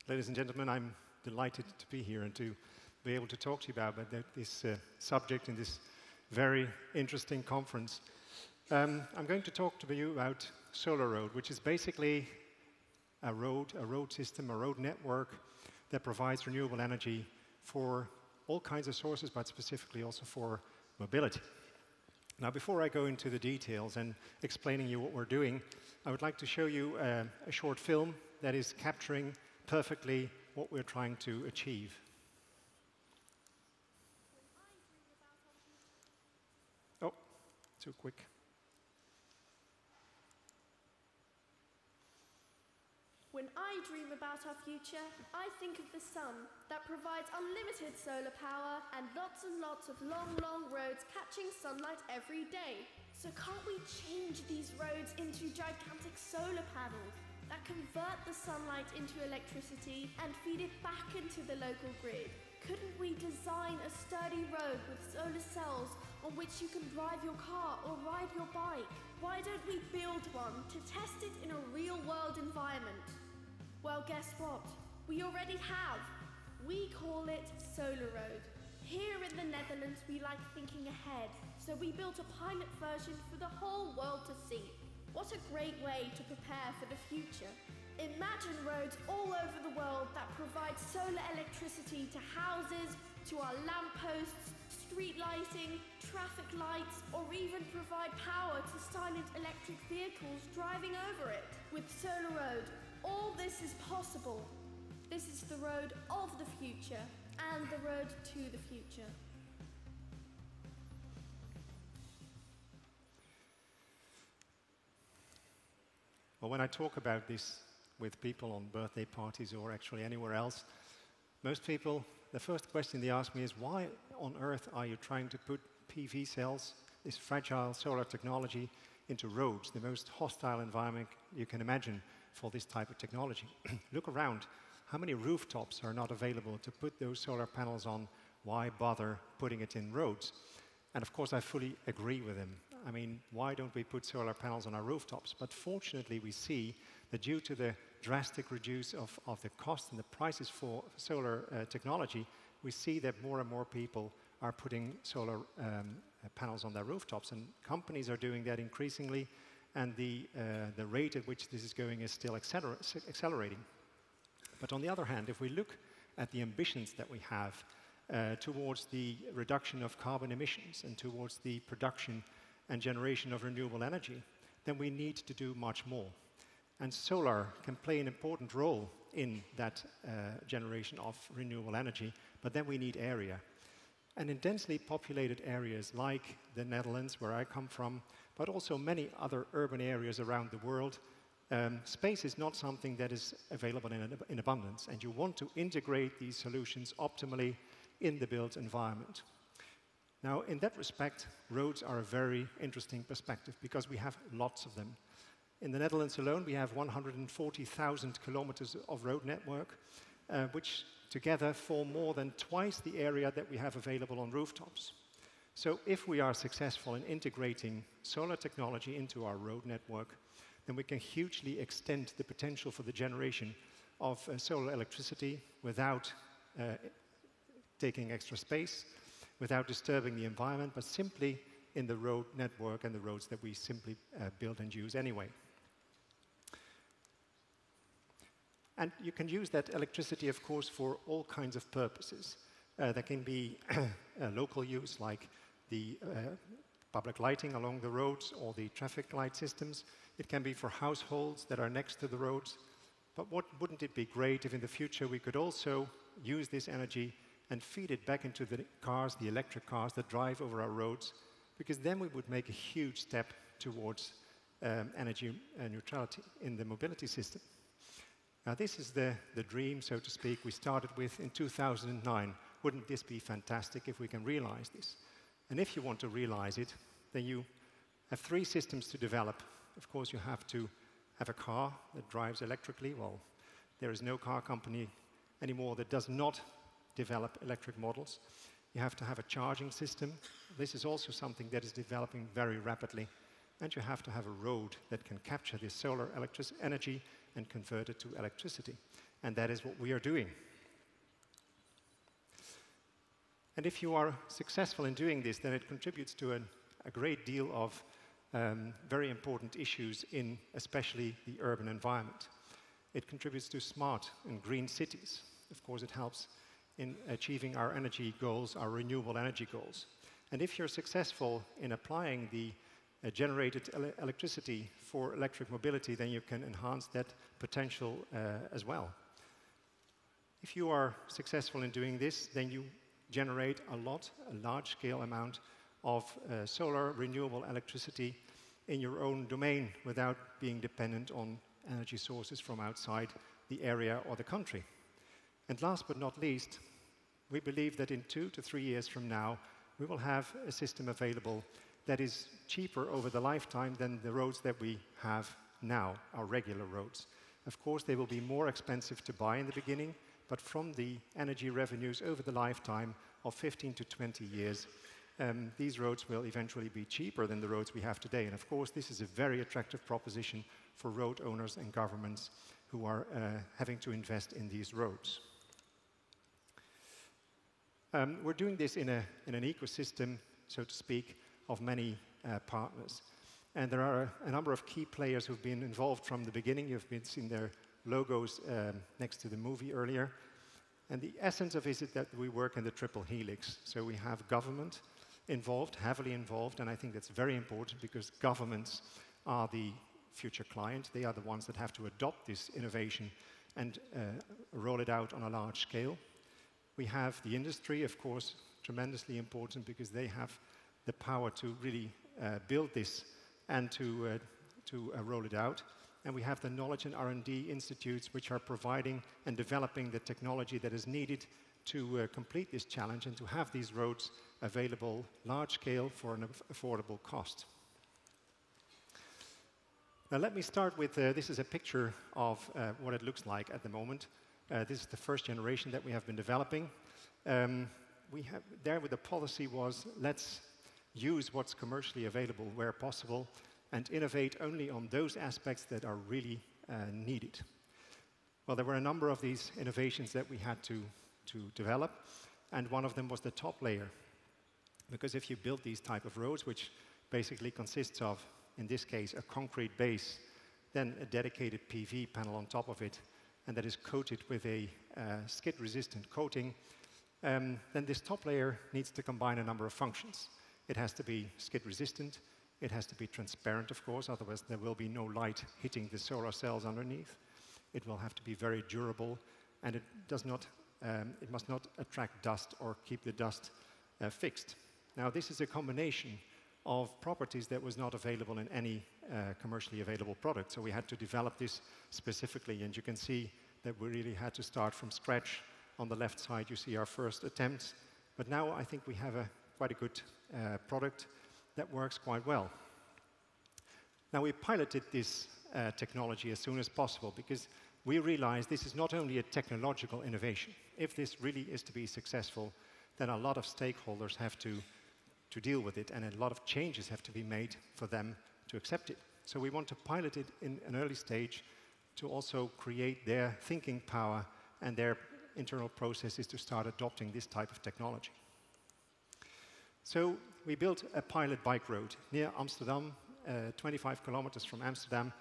Ladies and gentlemen, I'm delighted to be here and to be able to talk to you about this subject in this very interesting conference. I'm going to talk to you about Solaroad, which is basically a road system, a road network that provides renewable energy for all kinds of sources, but specifically also for mobility. Now, before I go into the details and explaining you what we're doing, I would like to show you a short film that is capturing perfectly what we're trying to achieve. Oh, too quick. When I dream about our future, I think of the sun that provides unlimited solar power and lots of long, long roads catching sunlight every day. So can't we change these roads into gigantic solar panels that convert the sunlight into electricity and feed it back into the local grid? Couldn't we design a sturdy road with solar cells on which you can drive your car or ride your bike? Why don't we build one to test it in a real-world environment? Well, guess what? We already have. We call it Solaroad. Here in the Netherlands, we like thinking ahead, so we built a pilot version for the whole world to see. What a great way to prepare for the future. Imagine roads all over the world that provide solar electricity to houses, to our lampposts, street lighting, traffic lights, or even provide power to silent electric vehicles driving over it. With Solaroad, all this is possible. This is the road of the future and the road to the future. Well, when I talk about this with people on birthday parties or actually anywhere else, most people, the first question they ask me is, why on earth are you trying to put PV cells, this fragile solar technology, into roads, the most hostile environment you can imagine for this type of technology? Look around. How many rooftops are not available to put those solar panels on? Why bother putting it in roads? And of course, I fully agree with him. I mean, why don't we put solar panels on our rooftops? But fortunately, we see that due to the drastic reduce of the cost and the prices for solar technology, we see that more and more people are putting solar panels on their rooftops. And companies are doing that increasingly. And the rate at which this is going is still accelerating. But on the other hand, if we look at the ambitions that we have towards the reduction of carbon emissions and towards the production and generation of renewable energy, then we need to do much more. And solar can play an important role in that generation of renewable energy, but then we need area. And in densely populated areas like the Netherlands, where I come from, but also many other urban areas around the world, space is not something that is available in abundance, and you want to integrate these solutions optimally in the built environment. Now, in that respect, roads are a very interesting perspective because we have lots of them. In the Netherlands alone, we have 140,000 kilometers of road network, which together form more than twice the area that we have available on rooftops. So if we are successful in integrating solar technology into our road network, then we can hugely extend the potential for the generation of solar electricity without taking extra space, without disturbing the environment, but simply in the road network and the roads that we simply build and use anyway. And you can use that electricity, of course, for all kinds of purposes. There can be local use, like the public lighting along the roads or the traffic light systems. It can be for households that are next to the roads. But wouldn't it be great if in the future we could also use this energy and feed it back into the cars, the electric cars that drive over our roads? Because then we would make a huge step towards energy neutrality in the mobility system. Now, this is the dream, so to speak, we started with in 2009. Wouldn't this be fantastic if we can realize this? And if you want to realize it, then you have three systems to develop. Of course, you have to have a car that drives electrically. Well, there is no car company anymore that does not develop electric models. You have to have a charging system. This is also something that is developing very rapidly. And you have to have a road that can capture this solar energy and convert it to electricity. And that is what we are doing. And if you are successful in doing this, then it contributes to a great deal of very important issues in especially the urban environment. It contributes to smart and green cities. Of course, it helps in achieving our energy goals, our renewable energy goals. And if you're successful in applying the generated electricity for electric mobility, then you can enhance that potential as well. If you are successful in doing this, then you generate a large-scale amount of solar renewable electricity in your own domain without being dependent on energy sources from outside the area or the country. And last but not least, we believe that in 2 to 3 years from now, we will have a system available that is cheaper over the lifetime than the roads that we have now, our regular roads. Of course, they will be more expensive to buy in the beginning, but from the energy revenues over the lifetime of 15 to 20 years, these roads will eventually be cheaper than the roads we have today. And of course, this is a very attractive proposition for road owners and governments who are having to invest in these roads. We're doing this in an ecosystem, so to speak, of many partners. And there are a number of key players who've been involved from the beginning. You've seen their logos next to the movie earlier. And the essence of it is that we work in the triple helix. So we have government involved, heavily involved, and I think that's very important because governments are the future client. They are the ones that have to adopt this innovation and roll it out on a large scale. We have the industry, of course, tremendously important because they have the power to really build this and to roll it out. And we have the knowledge and R&D institutes which are providing and developing the technology that is needed to complete this challenge and to have these roads available large scale for an affordable cost. Now let me start with, this is a picture of what it looks like at the moment. This is the first generation that we have been developing. There with the policy was, let's use what's commercially available where possible and innovate only on those aspects that are really needed. Well, there were a number of these innovations that we had to develop, and one of them was the top layer. Because if you build these type of roads, which basically consists of, in this case, a concrete base, then a dedicated PV panel on top of it, and that is coated with a skid-resistant coating, then this top layer needs to combine a number of functions. It has to be skid-resistant, it has to be transparent, of course, otherwise there will be no light hitting the solar cells underneath. It will have to be very durable, and it must not attract dust or keep the dust fixed. Now, this is a combination of properties that was not available in any commercially available product. So we had to develop this specifically, and you can see that we really had to start from scratch. On the left side, you see our first attempts, but now I think we have quite a good product that works quite well. Now, we piloted this technology as soon as possible because we realized this is not only a technological innovation. If this really is to be successful, then a lot of stakeholders have to deal with it, and a lot of changes have to be made for them to accept it. So we want to pilot it in an early stage to also create their thinking power and their internal processes to start adopting this type of technology. So we built a pilot bike road near Amsterdam, 25 kilometers from Amsterdam.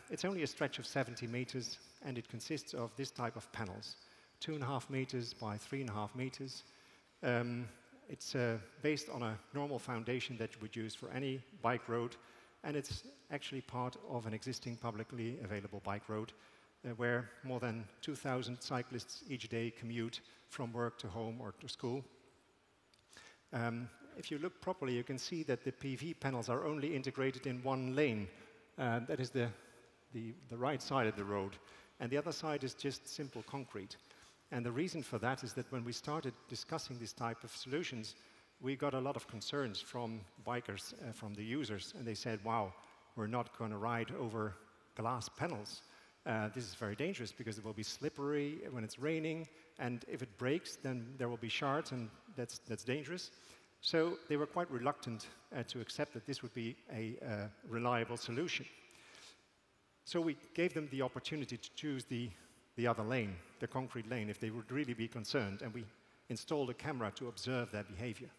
It's only a stretch of 70 meters, and it consists of this type of panels, 2.5 meters by 3.5 meters. It's based on a normal foundation that you would use for any bike road, and it's actually part of an existing publicly available bike road where more than 2,000 cyclists each day commute from work to home or to school. If you look properly, you can see that the PV panels are only integrated in one lane. That is the right side of the road, and the other side is just simple concrete. And the reason for that is that when we started discussing this type of solutions, we got a lot of concerns from bikers, from the users, and they said, wow, we're not going to ride over glass panels. This is very dangerous because it will be slippery when it's raining, and if it breaks, then there will be shards, and that's dangerous. So they were quite reluctant to accept that this would be a reliable solution. So we gave them the opportunity to choose the the other lane, the concrete lane, if they would really be concerned, and we installed a camera to observe their behavior.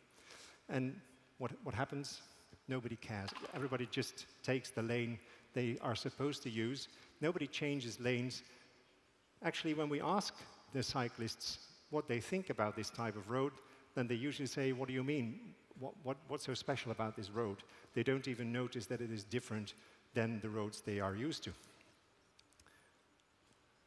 And what happens? Nobody cares. Everybody just takes the lane they are supposed to use. Nobody changes lanes. Actually, when we ask the cyclists what they think about this type of road, then they usually say, what do you mean? What's so special about this road? They don't even notice that it is different than the roads they are used to.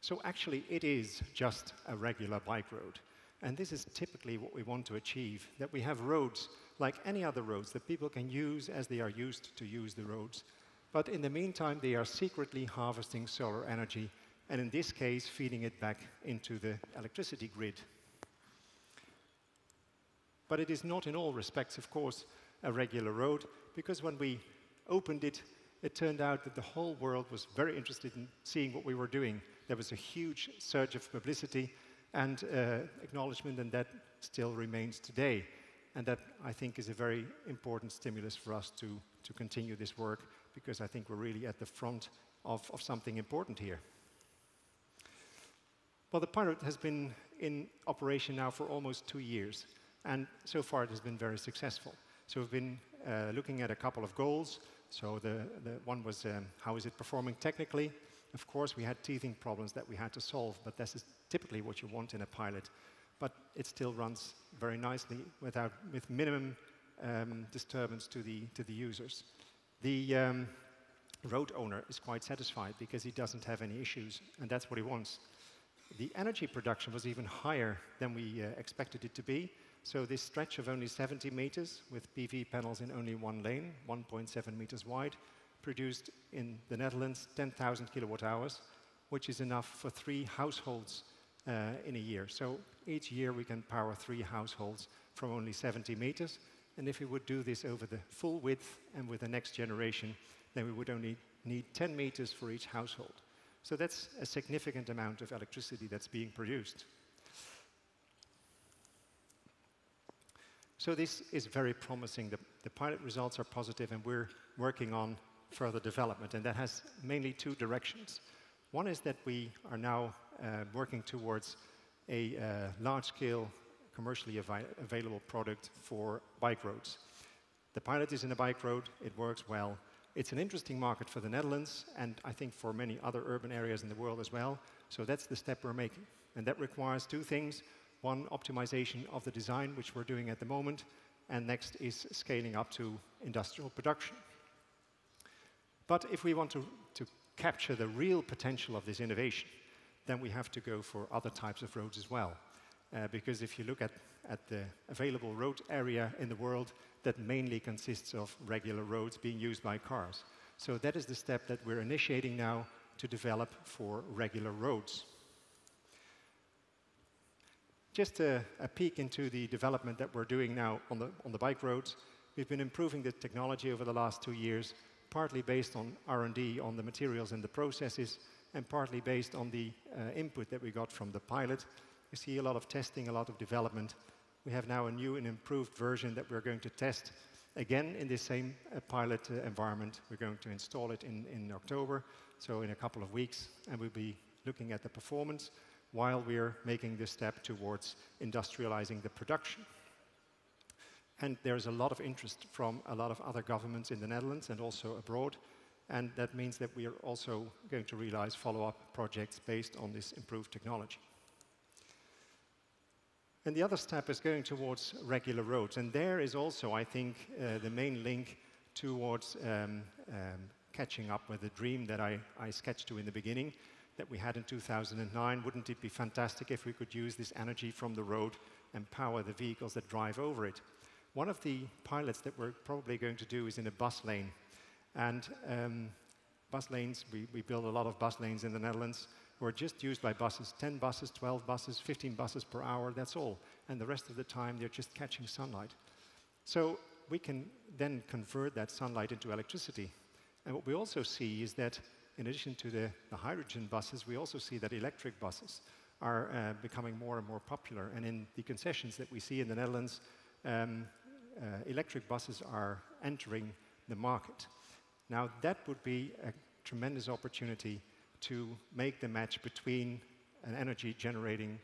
So actually, it is just a regular bike road. And this is typically what we want to achieve, that we have roads like any other roads that people can use as they are used to use the roads. But in the meantime, they are secretly harvesting solar energy, and in this case, feeding it back into the electricity grid. But it is not in all respects, of course, a regular road, because when we opened it, it turned out that the whole world was very interested in seeing what we were doing. There was a huge surge of publicity and acknowledgement, and that still remains today. And that, I think, is a very important stimulus for us to continue this work, because I think we're really at the front of something important here. Well, the pilot has been in operation now for almost 2 years, and so far it has been very successful. So we've been looking at a couple of goals. So the one was, how is it performing technically? Of course, we had teething problems that we had to solve, but this is typically what you want in a pilot. But it still runs very nicely with minimum disturbance to the users. The road owner is quite satisfied because he doesn't have any issues, and that's what he wants. The energy production was even higher than we expected it to be. So this stretch of only 70 meters with PV panels in only one lane, 1.7 meters wide, produced in the Netherlands 10,000 kilowatt hours, which is enough for 3 households in a year. So each year we can power 3 households from only 70 meters. And if we would do this over the full width and with the next generation, then we would only need 10 meters for each household. So that's a significant amount of electricity that's being produced. So this is very promising. The pilot results are positive, and we're working on further development, and that has mainly 2 directions. One is that we are now working towards a large-scale, commercially available product for bike roads. The pilot is in a bike road. It works well. It's an interesting market for the Netherlands, and I think for many other urban areas in the world as well. So that's the step we're making. And that requires 2 things. One, optimization of the design, which we're doing at the moment, and next is scaling up to industrial production. But if we want to capture the real potential of this innovation, then we have to go for other types of roads as well. Because if you look at the available road area in the world, that mainly consists of regular roads being used by cars. So that is the step that we're initiating now to develop for regular roads. Just a peek into the development that we're doing now on the bike roads. We've been improving the technology over the last 2 years, partly based on R&D on the materials and the processes, and partly based on the input that we got from the pilot. You see a lot of testing, a lot of development. We have now a new and improved version that we're going to test again in this same pilot environment. We're going to install it in October, so in a couple of weeks, and we'll be looking at the performance while we're making this step towards industrializing the production. And there's a lot of interest from a lot of other governments in the Netherlands and also abroad, and that means that we are also going to realize follow-up projects based on this improved technology. And the other step is going towards regular roads, and there is also, I think, the main link towards catching up with the dream that I sketched to in the beginning, that we had in 2009. Wouldn't it be fantastic if we could use this energy from the road and power the vehicles that drive over it? One of the pilots that we're probably going to do is in a bus lane. And bus lanes, we build a lot of bus lanes in the Netherlands, who are just used by buses, 10 buses, 12 buses, 15 buses per hour, that's all. And the rest of the time, they're just catching sunlight. So we can then convert that sunlight into electricity. And what we also see is that in addition to the hydrogen buses, we also see that electric buses are becoming more and more popular. And in the concessions that we see in the Netherlands, electric buses are entering the market. Now, that would be a tremendous opportunity to make the match between an energy generating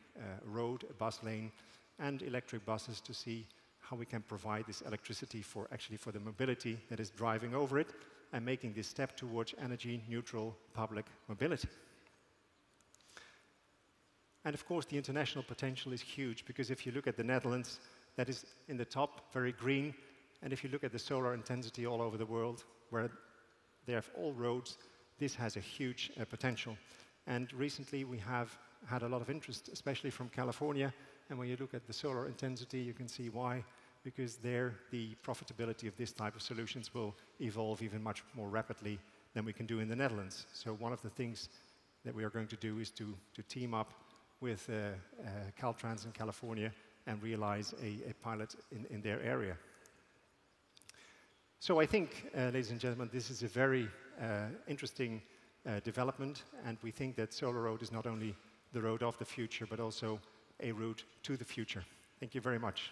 road, a bus lane, and electric buses to see how we can provide this electricity for the mobility that is driving over it and making this step towards energy neutral public mobility. And of course, the international potential is huge, because if you look at the Netherlands, that is in the top, very green, and if you look at the solar intensity all over the world, where they have all roads, this has a huge potential. And recently we have had a lot of interest, especially from California, and when you look at the solar intensity, you can see why, because there the profitability of this type of solutions will evolve even much more rapidly than we can do in the Netherlands. So one of the things that we are going to do is to team up with Caltrans in California and realize a pilot in their area. So I think, ladies and gentlemen, this is a very interesting development, and we think that Solaroad is not only the road of the future, but also a route to the future. Thank you very much.